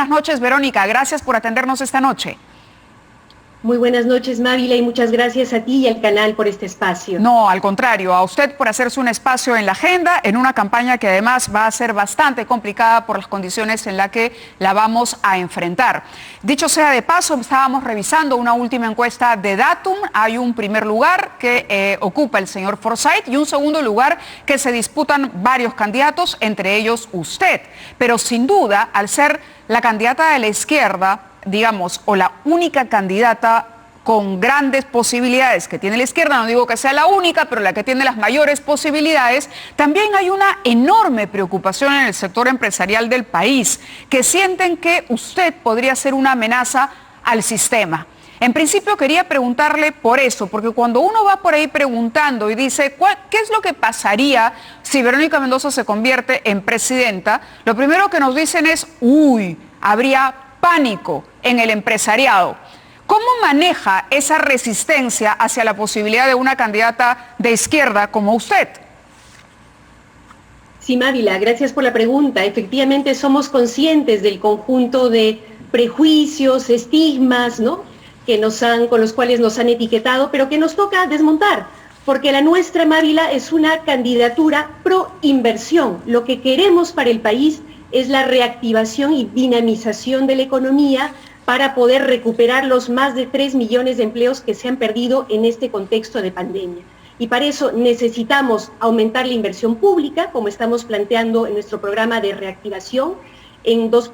buenas noches, Verónica. Gracias por atendernos esta noche. Muy buenas noches, Mávila, y muchas gracias a ti y al canal por este espacio. No, al contrario, a usted por hacerse un espacio en la agenda, en una campaña que además va a ser bastante complicada por las condiciones en las que la vamos a enfrentar. Dicho sea de paso, estábamos revisando una última encuesta de Datum. Hay un primer lugar que ocupa el señor Forsyth y un segundo lugar que se disputan varios candidatos, entre ellos usted. Pero sin duda, al ser la candidata de la izquierda, digamos, o la única candidata con grandes posibilidades que tiene la izquierda, no digo que sea la única, pero la que tiene las mayores posibilidades, también hay una enorme preocupación en el sector empresarial del país, que sienten que usted podría ser una amenaza al sistema. En principio quería preguntarle por eso, porque cuando uno va por ahí preguntando y dice, ¿qué es lo que pasaría si Verónica Mendoza se convierte en presidenta? Lo primero que nos dicen es, habría pánico en el empresariado. ¿Cómo maneja esa resistencia hacia la posibilidad de una candidata de izquierda como usted? Sí, Mávila, gracias por la pregunta. Efectivamente, somos conscientes del conjunto de prejuicios, estigmas, ¿no?, con los cuales nos han etiquetado, pero que nos toca desmontar, porque la nuestra, Mávila, es una candidatura pro inversión. Lo que queremos para el país es la reactivación y dinamización de la economía para poder recuperar los más de 3 millones de empleos que se han perdido en este contexto de pandemia. Y para eso necesitamos aumentar la inversión pública, como estamos planteando en nuestro programa de reactivación, en 2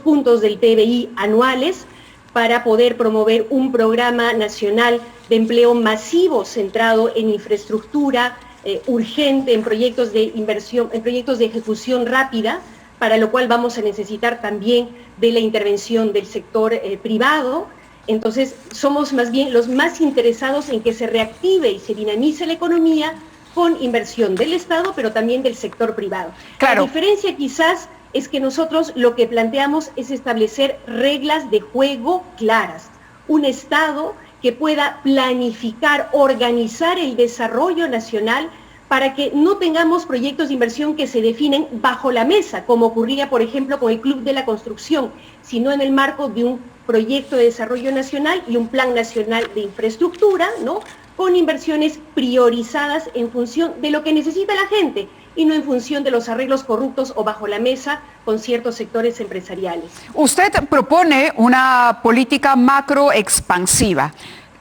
puntos del PBI anuales, para poder promover un programa nacional de empleo masivo centrado en infraestructura urgente, en proyectos de inversión, en proyectos de ejecución rápida, para lo cual vamos a necesitar también de la intervención del sector privado. Entonces, somos más bien los más interesados en que se reactive y se dinamice la economía con inversión del Estado, pero también del sector privado. Claro. La diferencia quizás es que nosotros lo que planteamos es establecer reglas de juego claras. Un Estado que pueda planificar, organizar el desarrollo nacional para que no tengamos proyectos de inversión que se definen bajo la mesa, como ocurría, por ejemplo, con el Club de la Construcción, sino en el marco de un proyecto de desarrollo nacional y un plan nacional de infraestructura, ¿no?, con inversiones priorizadas en función de lo que necesita la gente y no en función de los arreglos corruptos o bajo la mesa con ciertos sectores empresariales. Usted propone una política macro expansiva,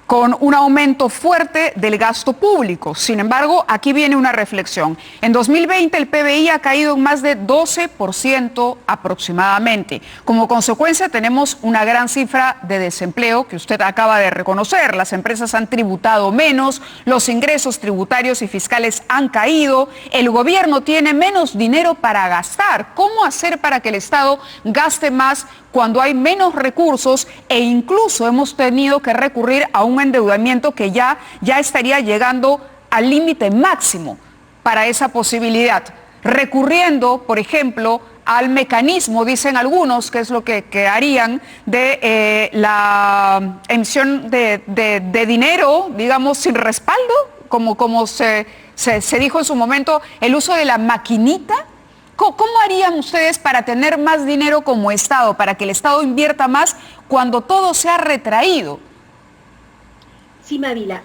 con un aumento fuerte del gasto público. Sin embargo, aquí viene una reflexión. En 2020 el PBI ha caído en más de 12% aproximadamente. Como consecuencia tenemos una gran cifra de desempleo que usted acaba de reconocer. Las empresas han tributado menos, los ingresos tributarios y fiscales han caído, el gobierno tiene menos dinero para gastar. ¿Cómo hacer para que el Estado gaste más cuando hay menos recursos e incluso hemos tenido que recurrir a un endeudamiento que ya estaría llegando al límite máximo para esa posibilidad? Recurriendo, por ejemplo, al mecanismo, dicen algunos, que es lo que harían, de la emisión de dinero, digamos, sin respaldo, como se dijo en su momento, el uso de la maquinita. ¿Cómo harían ustedes para tener más dinero como Estado, para que el Estado invierta más cuando todo se ha retraído? Sí, Mávila,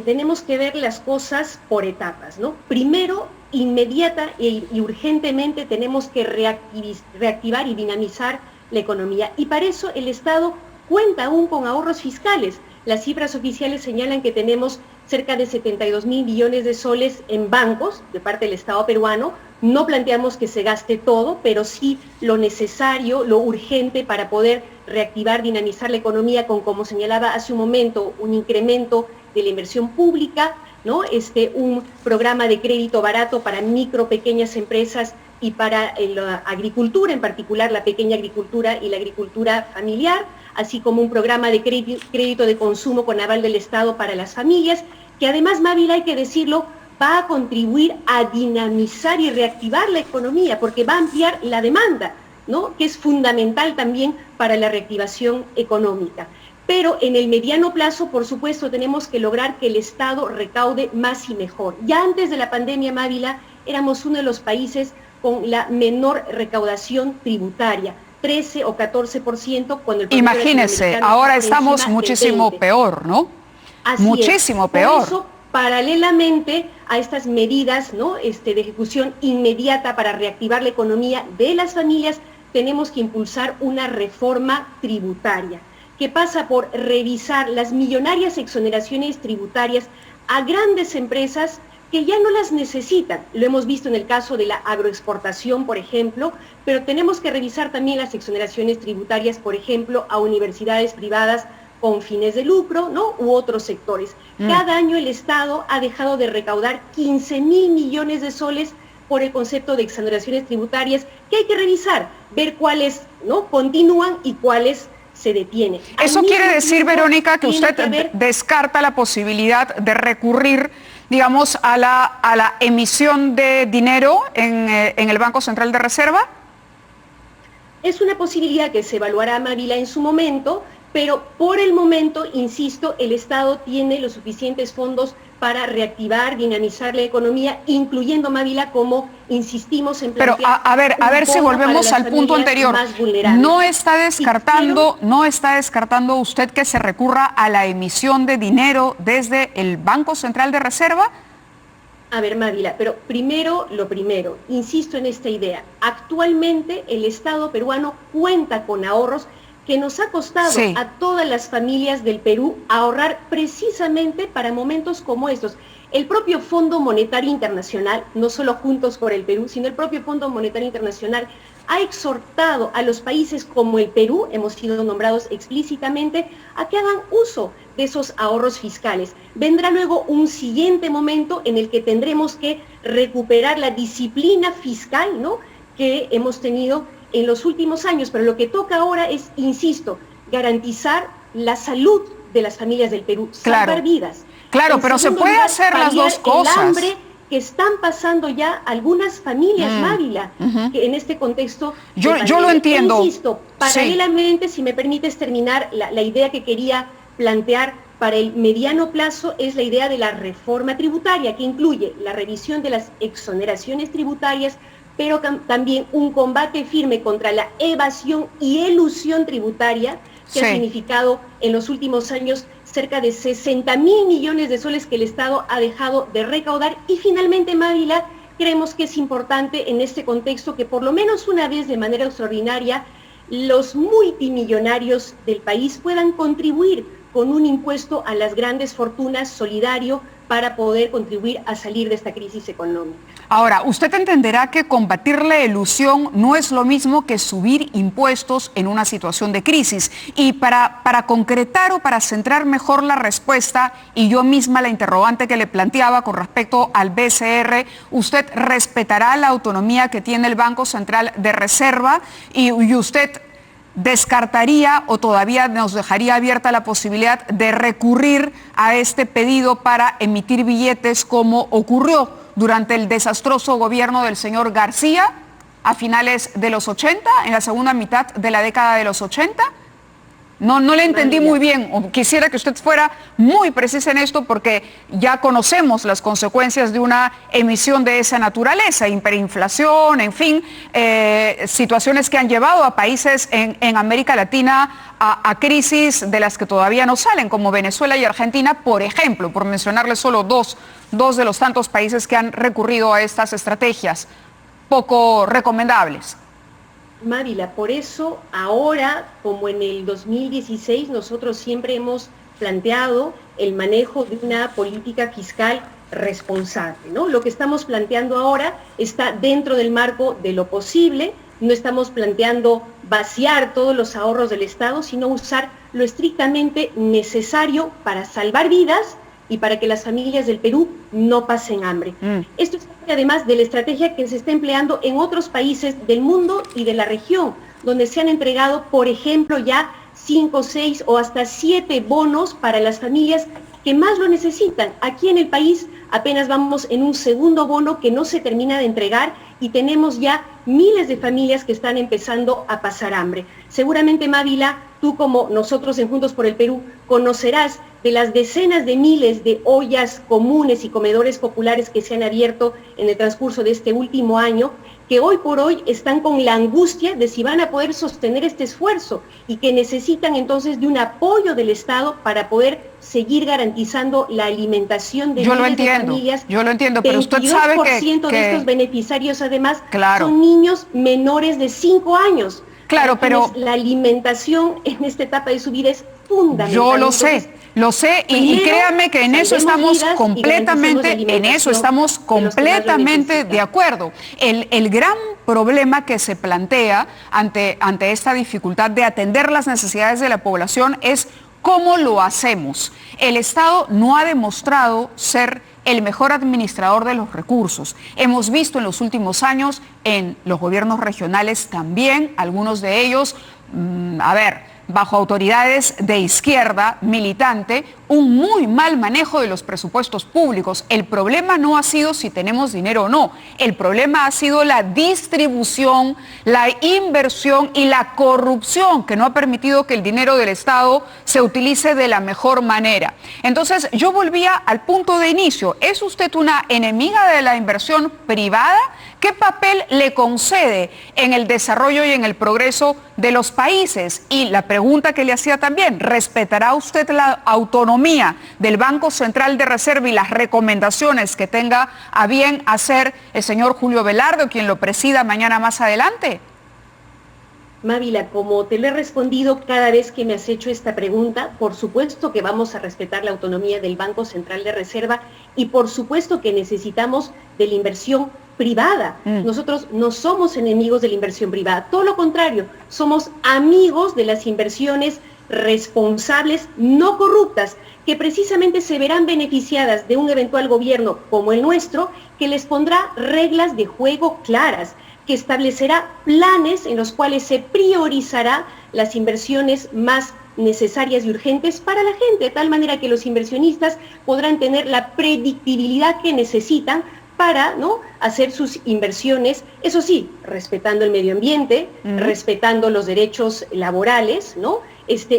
tenemos que ver las cosas por etapas, ¿no? Primero, inmediata y urgentemente tenemos que reactivar y dinamizar la economía. Y para eso el Estado cuenta aún con ahorros fiscales. Las cifras oficiales señalan que tenemos cerca de 72.000 millones de soles en bancos de parte del Estado peruano. No planteamos que se gaste todo, pero sí lo necesario, lo urgente para poder reactivar, dinamizar la economía con, como señalaba hace un momento, un incremento de la inversión pública, ¿no? Un programa de crédito barato para micro, pequeñas empresas y para la agricultura, en particular la pequeña agricultura y la agricultura familiar, así como un programa de crédito de consumo con aval del Estado para las familias, que además, Mávila, hay que decirlo, va a contribuir a dinamizar y reactivar la economía, porque va a ampliar la demanda, ¿no?, que es fundamental también para la reactivación económica. Pero en el mediano plazo, por supuesto, tenemos que lograr que el Estado recaude más y mejor. Ya antes de la pandemia, Mávila, éramos uno de los países con la menor recaudación tributaria. 13 o 14% cuando el Imagínese, ahora estamos muchísimo peor, ¿no? Así muchísimo es. peor. Por eso, paralelamente a estas medidas, ¿no? de ejecución inmediata para reactivar la economía de las familias, tenemos que impulsar una reforma tributaria que pasa por revisar las millonarias exoneraciones tributarias a grandes empresas que ya no las necesitan. Lo hemos visto en el caso de la agroexportación, por ejemplo, pero tenemos que revisar también las exoneraciones tributarias, por ejemplo, a universidades privadas con fines de lucro, ¿no? U otros sectores. Cada año el Estado ha dejado de recaudar 15.000 millones de soles por el concepto de exoneraciones tributarias, que hay que revisar, ver cuáles, ¿no? continúan y cuáles se detienen. Eso quiere decir, Verónica, que usted descarta la posibilidad de recurrir, digamos, a la emisión de dinero en el Banco Central de Reserva. Es una posibilidad que se evaluará, Mávila, en su momento, pero por el momento, insisto, el Estado tiene los suficientes fondos para reactivar, dinamizar la economía, incluyendo, Mávila, como insistimos en plantear. Pero a ver si volvemos al punto anterior. ¿No está descartando usted que se recurra a la emisión de dinero desde el Banco Central de Reserva? A ver, Mávila, pero lo primero, insisto en esta idea. Actualmente el Estado peruano cuenta con ahorros que nos ha costado a todas las familias del Perú ahorrar precisamente para momentos como estos. El propio Fondo Monetario Internacional, no solo Juntos por el Perú, sino el propio Fondo Monetario Internacional, ha exhortado a los países como el Perú, hemos sido nombrados explícitamente, a que hagan uso de esos ahorros fiscales. Vendrá luego un siguiente momento en el que tendremos que recuperar la disciplina fiscal, ¿no?, que hemos tenido en los últimos años, pero lo que toca ahora es, insisto, garantizar la salud de las familias del Perú, salvar vidas. Claro, pero se puede hacer las dos cosas. El hambre que están pasando ya algunas familias, Mávila, que en este contexto... Yo lo entiendo. Insisto, paralelamente, si me permites terminar, la idea que quería plantear para el mediano plazo es la idea de la reforma tributaria, que incluye la revisión de las exoneraciones tributarias, pero también un combate firme contra la evasión y elusión tributaria, que ha significado en los últimos años cerca de 60.000 millones de soles que el Estado ha dejado de recaudar. Y finalmente, Mávila, creemos que es importante en este contexto que por lo menos una vez de manera extraordinaria los multimillonarios del país puedan contribuir con un impuesto a las grandes fortunas solidario para poder contribuir a salir de esta crisis económica. Ahora, usted entenderá que combatir la elusión no es lo mismo que subir impuestos en una situación de crisis. Y para concretar o para centrar mejor la respuesta, y yo misma la interrogante que le planteaba con respecto al BCR, ¿usted respetará la autonomía que tiene el Banco Central de Reserva y usted descartaría o todavía nos dejaría abierta la posibilidad de recurrir a este pedido para emitir billetes como ocurrió durante el desastroso gobierno del señor García a finales de los 80, en la segunda mitad de la década de los 80? No le entendí muy bien, o quisiera que usted fuera muy precisa en esto porque ya conocemos las consecuencias de una emisión de esa naturaleza, hiperinflación, en fin, situaciones que han llevado a países en América Latina a crisis de las que todavía no salen, como Venezuela y Argentina, por ejemplo, por mencionarles solo dos de los tantos países que han recurrido a estas estrategias poco recomendables. Mávila, por eso ahora, como en el 2016, nosotros siempre hemos planteado el manejo de una política fiscal responsable, ¿no? Lo que estamos planteando ahora está dentro del marco de lo posible, no estamos planteando vaciar todos los ahorros del Estado, sino usar lo estrictamente necesario para salvar vidas y para que las familias del Perú no pasen hambre. Esto es además de la estrategia que se está empleando en otros países del mundo y de la región, donde se han entregado, por ejemplo, ya 5, 6 o hasta 7 bonos para las familias que más lo necesitan. Aquí en el país apenas vamos en un segundo bono que no se termina de entregar y tenemos ya miles de familias que están empezando a pasar hambre. Seguramente, Mávila, tú como nosotros en Juntos por el Perú conocerás de las decenas de miles de ollas comunes y comedores populares que se han abierto en el transcurso de este último año, que hoy por hoy están con la angustia de si van a poder sostener este esfuerzo y que necesitan entonces de un apoyo del Estado para poder seguir garantizando la alimentación de miles de familias. Yo lo entiendo, pero usted sabe que 22% de estos beneficiarios además claro, son niños menores de 5 años. Claro, pero la alimentación en esta etapa de su vida es fundamental. Yo lo sé, y créame que en eso estamos completamente, de acuerdo. El gran problema que se plantea ante esta dificultad de atender las necesidades de la población es cómo lo hacemos. El Estado no ha demostrado ser el mejor administrador de los recursos. Hemos visto en los últimos años, en los gobiernos regionales también, algunos de ellos, bajo autoridades de izquierda militante, un muy mal manejo de los presupuestos públicos. El problema no ha sido si tenemos dinero o no, el problema ha sido la distribución, la inversión y la corrupción que no ha permitido que el dinero del Estado se utilice de la mejor manera. Entonces, yo volvía al punto de inicio. ¿Es usted una enemiga de la inversión privada? ¿Qué papel le concede en el desarrollo y en el progreso de los países? Y la pregunta que le hacía también, ¿respetará usted la autonomía del Banco Central de Reserva y las recomendaciones que tenga a bien hacer el señor Julio Velarde, quien lo presida mañana más adelante? Mávila, como te lo he respondido cada vez que me has hecho esta pregunta, por supuesto que vamos a respetar la autonomía del Banco Central de Reserva y por supuesto que necesitamos de la inversión privada. Nosotros no somos enemigos de la inversión privada, todo lo contrario, somos amigos de las inversiones responsables, no corruptas, que precisamente se verán beneficiadas de un eventual gobierno como el nuestro, que les pondrá reglas de juego claras, que establecerá planes en los cuales se priorizará las inversiones más necesarias y urgentes para la gente, de tal manera que los inversionistas podrán tener la predictibilidad que necesitan para hacer sus inversiones, eso sí, respetando el medio ambiente, respetando los derechos laborales,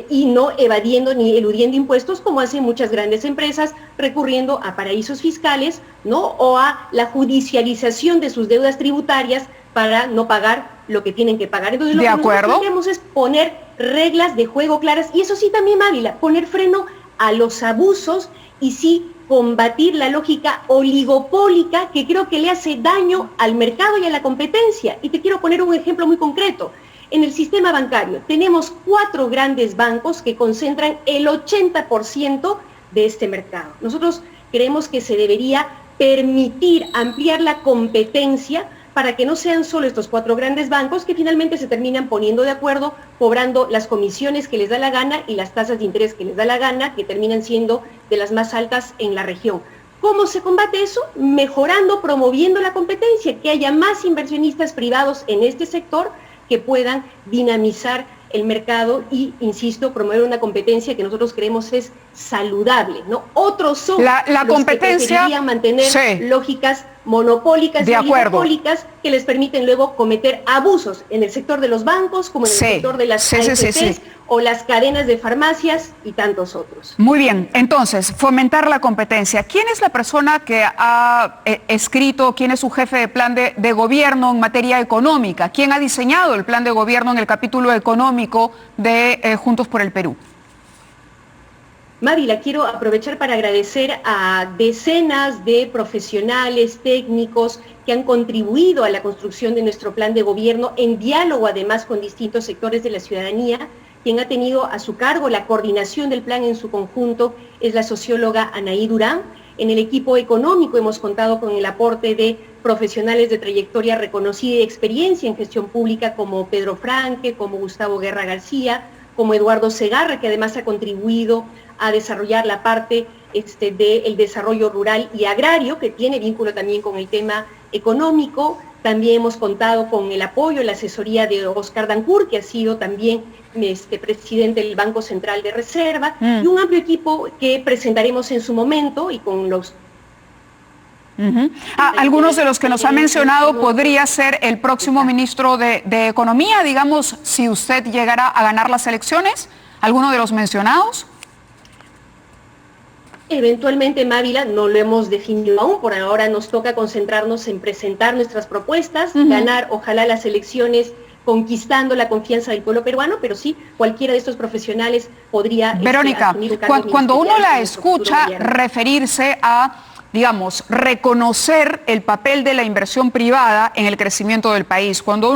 y no evadiendo ni eludiendo impuestos como hacen muchas grandes empresas, recurriendo a paraísos fiscales, o a la judicialización de sus deudas tributarias para no pagar lo que tienen que pagar. Entonces, lo que nosotros queremos es poner reglas de juego claras, y eso sí también, Mávila, poner freno a los abusos y sí combatir la lógica oligopólica que creo que le hace daño al mercado y a la competencia. Y te quiero poner un ejemplo muy concreto. En el sistema bancario tenemos 4 grandes bancos que concentran el 80% de este mercado. Nosotros creemos que se debería permitir ampliar la competencia para que no sean solo estos 4 grandes bancos que finalmente se terminan poniendo de acuerdo, cobrando las comisiones que les da la gana y las tasas de interés que les da la gana, que terminan siendo de las más altas en la región. ¿Cómo se combate eso? Mejorando, promoviendo la competencia, que haya más inversionistas privados en este sector que puedan dinamizar el mercado y, insisto, promover una competencia que nosotros creemos es saludable, Otros son la los competencia, que preferirían mantener lógicas monopólicas y oligopólicas que les permiten luego cometer abusos en el sector de los bancos, como en el sector de las AFPs o las cadenas de farmacias y tantos otros. Muy bien, entonces, fomentar la competencia. ¿Quién es la persona que ha escrito, quién es su jefe de plan de gobierno en materia económica? ¿Quién ha diseñado el plan de gobierno en el capítulo económico de Juntos por el Perú? Mávila, quiero aprovechar para agradecer a decenas de profesionales, técnicos que han contribuido a la construcción de nuestro plan de gobierno en diálogo además con distintos sectores de la ciudadanía. Quien ha tenido a su cargo la coordinación del plan en su conjunto es la socióloga Anaí Durán. En el equipo económico hemos contado con el aporte de profesionales de trayectoria reconocida y experiencia en gestión pública como Pedro Franque, como Gustavo Guerra García, como Eduardo Segarra, que además ha contribuido a desarrollar la parte del desarrollo rural y agrario, que tiene vínculo también con el tema económico. También hemos contado con el apoyo, la asesoría de Oscar Dancourt, que ha sido también presidente del Banco Central de Reserva, y un amplio equipo que presentaremos en su momento y con los... Algunos de los que nos ha mencionado podría ser el próximo ministro de Economía, digamos, si usted llegara a ganar las elecciones, ¿alguno de los mencionados? Eventualmente, Mávila, no lo hemos definido aún, por ahora nos toca concentrarnos en presentar nuestras propuestas, ganar, ojalá, las elecciones conquistando la confianza del pueblo peruano, pero sí, cualquiera de estos profesionales podría Verónica, asumir un cargo cuando uno ministerial la en nuestro futuro escucha gobierno. referirse a, digamos, reconocer el papel de la inversión privada en el crecimiento del país, cuando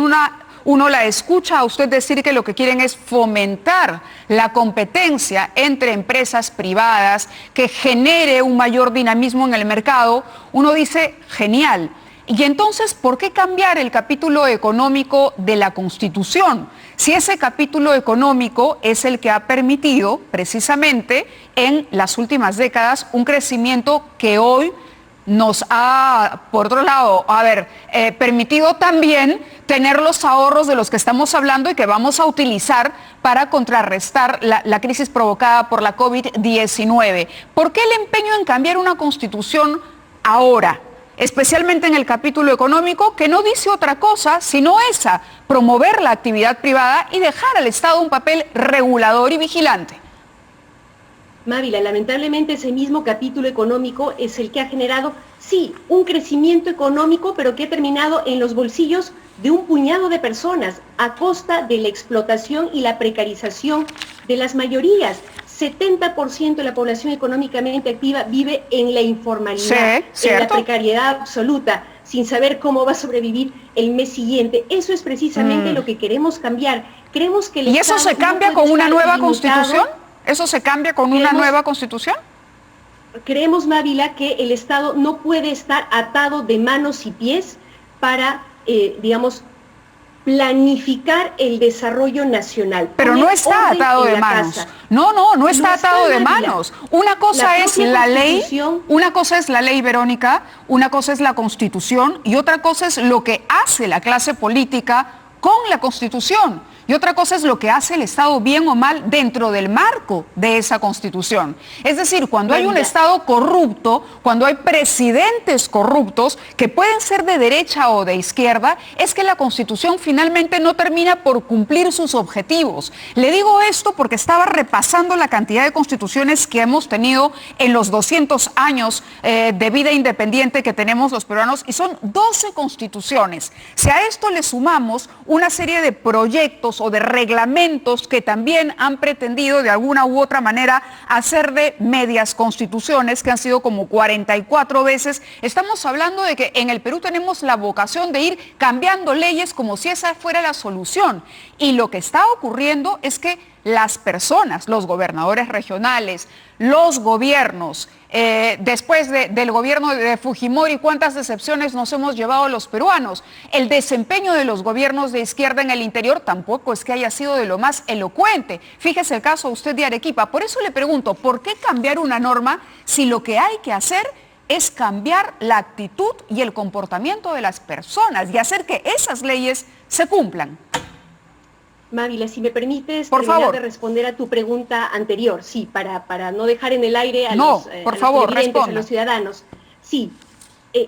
uno la escucha a usted decir que lo que quieren es fomentar la competencia entre empresas privadas, que genere un mayor dinamismo en el mercado, uno dice, genial. Y entonces, ¿por qué cambiar el capítulo económico de la Constitución? Si ese capítulo económico es el que ha permitido, precisamente, en las últimas décadas, un crecimiento que hoy nos ha, por otro lado, permitido también tener los ahorros de los que estamos hablando y que vamos a utilizar para contrarrestar la crisis provocada por la COVID-19. ¿Por qué el empeño en cambiar una constitución ahora? Especialmente en el capítulo económico, que no dice otra cosa sino esa, promover la actividad privada y dejar al Estado un papel regulador y vigilante. Mávila, lamentablemente ese mismo capítulo económico es el que ha generado, sí, un crecimiento económico, pero que ha terminado en los bolsillos de un puñado de personas, a costa de la explotación y la precarización de las mayorías. 70% de la población económicamente activa vive en la informalidad, sí, en la precariedad absoluta, sin saber cómo va a sobrevivir el mes siguiente. Eso es precisamente lo que queremos cambiar. Creemos que ¿Y eso se cambia con una nueva constitución? ¿Eso se cambia con una nueva constitución? Creemos, Mávila, que el Estado no puede estar atado de manos y pies para, digamos, planificar el desarrollo nacional. Pero no está atado de manos. No está atado de manos. Una cosa es la ley, Verónica, una cosa es la Constitución y otra cosa es lo que hace la clase política con la Constitución. Y otra cosa es lo que hace el Estado, bien o mal, dentro del marco de esa Constitución. Es decir, cuando hay un Estado corrupto, cuando hay presidentes corruptos, que pueden ser de derecha o de izquierda, es que la Constitución finalmente no termina por cumplir sus objetivos. Le digo esto porque estaba repasando la cantidad de constituciones que hemos tenido en los 200 años de vida independiente que tenemos los peruanos, y son 12 constituciones. Si a esto le sumamos una serie de proyectos o de reglamentos que también han pretendido de alguna u otra manera hacer de medias constituciones, que han sido como 44 veces. Estamos hablando de que en el Perú tenemos la vocación de ir cambiando leyes como si esa fuera la solución. Y lo que está ocurriendo es que las personas, los gobernadores regionales, los gobiernos, después del gobierno de Fujimori, cuántas decepciones nos hemos llevado los peruanos. El desempeño de los gobiernos de izquierda en el interior tampoco es que haya sido de lo más elocuente. Fíjese el caso usted de Arequipa. Por eso le pregunto, ¿por qué cambiar una norma si lo que hay que hacer es cambiar la actitud y el comportamiento de las personas y hacer que esas leyes se cumplan? Mávila, si me permites por terminar favor de responder a tu pregunta anterior, sí, para no dejar en el aire a los televidentes, a los ciudadanos. Sí,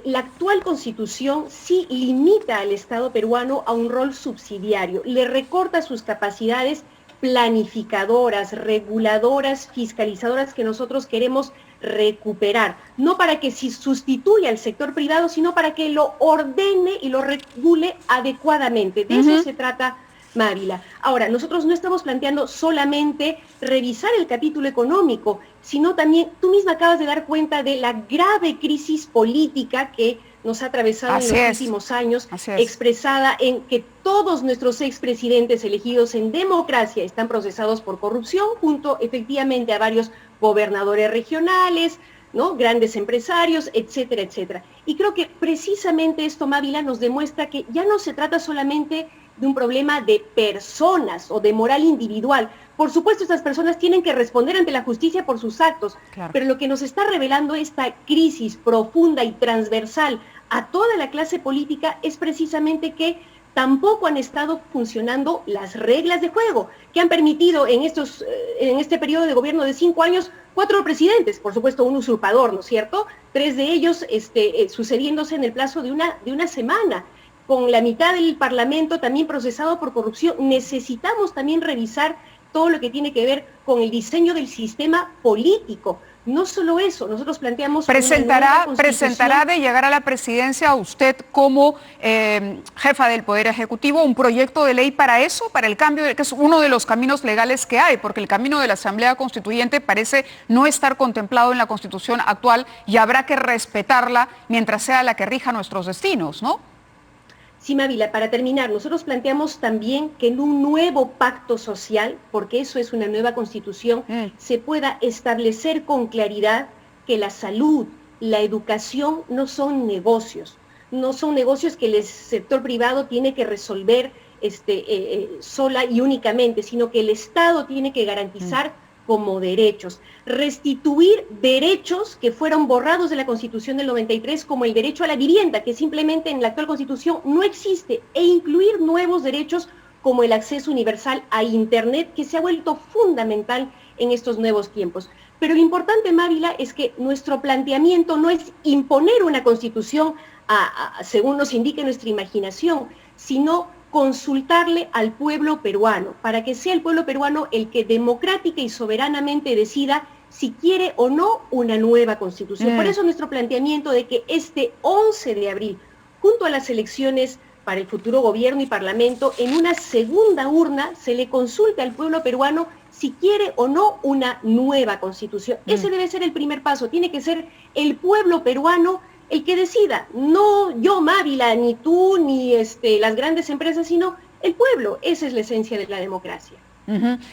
la actual Constitución sí limita al Estado peruano a un rol subsidiario, le recorta sus capacidades planificadoras, reguladoras, fiscalizadoras que nosotros queremos recuperar, no para que sustituya al sector privado, sino para que lo ordene y lo regule adecuadamente. De eso se trata, Mávila. Ahora, nosotros no estamos planteando solamente revisar el capítulo económico, sino también, tú misma acabas de dar cuenta de la grave crisis política que nos ha atravesado en los últimos años, expresada en que todos nuestros expresidentes elegidos en democracia están procesados por corrupción, junto efectivamente a varios gobernadores regionales, ¿no?, grandes empresarios, etcétera, etcétera. Y creo que precisamente esto, Mávila, nos demuestra que ya no se trata solamente de un problema de personas o de moral individual. Por supuesto, estas personas tienen que responder ante la justicia por sus actos, pero lo que nos está revelando esta crisis profunda y transversal a toda la clase política es precisamente que tampoco han estado funcionando las reglas de juego que han permitido en este periodo de gobierno de 5 años 4 presidentes, por supuesto un usurpador, ¿no es cierto? 3 de ellos sucediéndose en el plazo de una semana. Con la mitad del Parlamento también procesado por corrupción, necesitamos también revisar todo lo que tiene que ver con el diseño del sistema político. No solo eso, nosotros planteamos ¿Presentará de llegar a la presidencia usted como jefa del Poder Ejecutivo un proyecto de ley para eso, para el cambio, que es uno de los caminos legales que hay, porque el camino de la Asamblea Constituyente parece no estar contemplado en la Constitución actual y habrá que respetarla mientras sea la que rija nuestros destinos, ¿no? Sí, Mávila, para terminar, nosotros planteamos también que en un nuevo pacto social, porque eso es una nueva constitución, se pueda establecer con claridad que la salud, la educación no son negocios que el sector privado tiene que resolver sola y únicamente, sino que el Estado tiene que garantizar como derechos, restituir derechos que fueron borrados de la Constitución del 93, como el derecho a la vivienda, que simplemente en la actual Constitución no existe, e incluir nuevos derechos como el acceso universal a Internet, que se ha vuelto fundamental en estos nuevos tiempos. Pero lo importante, Mávila, es que nuestro planteamiento no es imponer una Constitución según nos indique nuestra imaginación, sino consultarle al pueblo peruano, para que sea el pueblo peruano el que democrática y soberanamente decida si quiere o no una nueva constitución. Por eso nuestro planteamiento de que este 11 de abril, junto a las elecciones para el futuro gobierno y parlamento, en una segunda urna se le consulte al pueblo peruano si quiere o no una nueva constitución. Ese debe ser el primer paso, tiene que ser el pueblo peruano el que decida, no yo, Mávila, ni tú, ni las grandes empresas, sino el pueblo. Esa es la esencia de la democracia.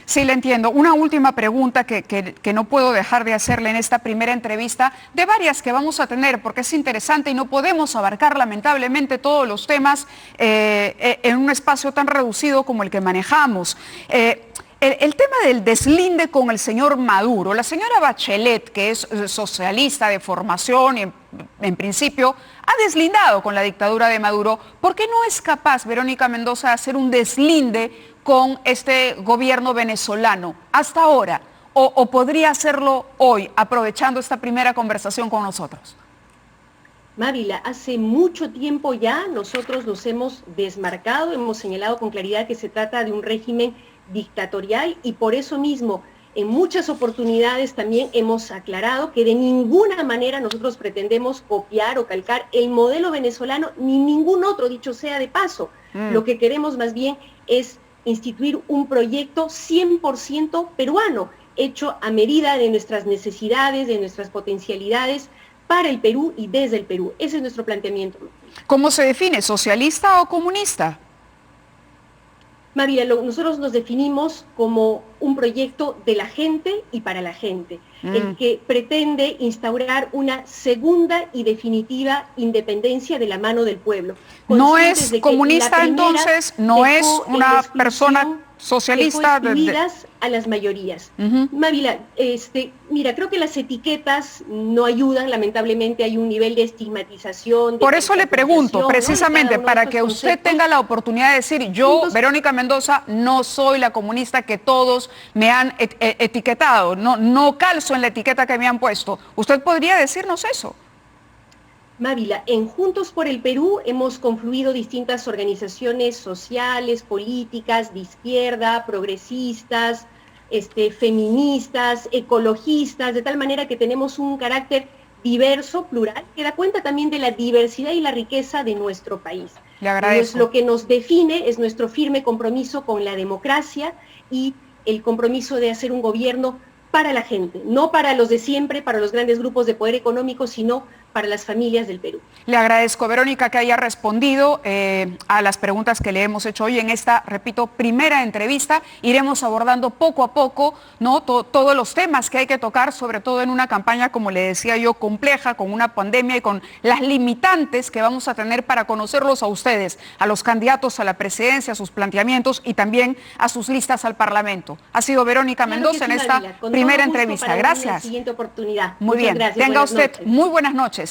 Sí, le entiendo. Una última pregunta que no puedo dejar de hacerle en esta primera entrevista, de varias que vamos a tener, porque es interesante y no podemos abarcar lamentablemente todos los temas en un espacio tan reducido como el que manejamos. El tema del deslinde con el señor Maduro, la señora Bachelet, que es socialista de formación y en principio ha deslindado con la dictadura de Maduro, ¿por qué no es capaz Verónica Mendoza de hacer un deslinde con este gobierno venezolano hasta ahora? ¿O podría hacerlo hoy, aprovechando esta primera conversación con nosotros? Mávila, hace mucho tiempo ya nosotros nos hemos desmarcado, hemos señalado con claridad que se trata de un régimen dictatorial y por eso mismo en muchas oportunidades también hemos aclarado que de ninguna manera nosotros pretendemos copiar o calcar el modelo venezolano ni ningún otro, dicho sea de paso. Lo que queremos más bien es instituir un proyecto 100% peruano, hecho a medida de nuestras necesidades, de nuestras potencialidades para el Perú y desde el Perú. Ese es nuestro planteamiento. ¿Cómo se define? ¿Socialista o comunista? Mávila, nosotros nos definimos como un proyecto de la gente y para la gente, el que pretende instaurar una segunda y definitiva independencia de la mano del pueblo. ¿No es comunista entonces? ¿No es una persona socialista? Excluidas a las mayorías. Mávila, mira, creo que las etiquetas no ayudan, lamentablemente hay un nivel de estigmatización. Por eso le pregunto, precisamente, para que usted tenga la oportunidad de decir, yo, Verónica Mendoza, no soy la comunista que todos me han etiquetado, no calzo en la etiqueta que me han puesto. ¿Usted podría decirnos eso? Mávila, en Juntos por el Perú hemos confluido distintas organizaciones sociales, políticas, de izquierda, progresistas, feministas, ecologistas, de tal manera que tenemos un carácter diverso, plural, que da cuenta también de la diversidad y la riqueza de nuestro país. Le agradezco. Lo que nos define es nuestro firme compromiso con la democracia y el compromiso de hacer un gobierno para la gente, no para los de siempre, para los grandes grupos de poder económico, sino para las familias del Perú. Le agradezco, Verónica, que haya respondido a las preguntas que le hemos hecho hoy en esta, repito, primera entrevista. Iremos abordando poco a poco, ¿no? Todos los temas que hay que tocar, sobre todo en una campaña, como le decía yo, compleja, con una pandemia y con las limitantes que vamos a tener para conocerlos a ustedes, a los candidatos a la presidencia, a sus planteamientos y también a sus listas al Parlamento. Ha sido Verónica Mendoza en esta primera entrevista. Gracias. Siguiente oportunidad. Muy bien. Gracias. Tenga usted muy buenas noches.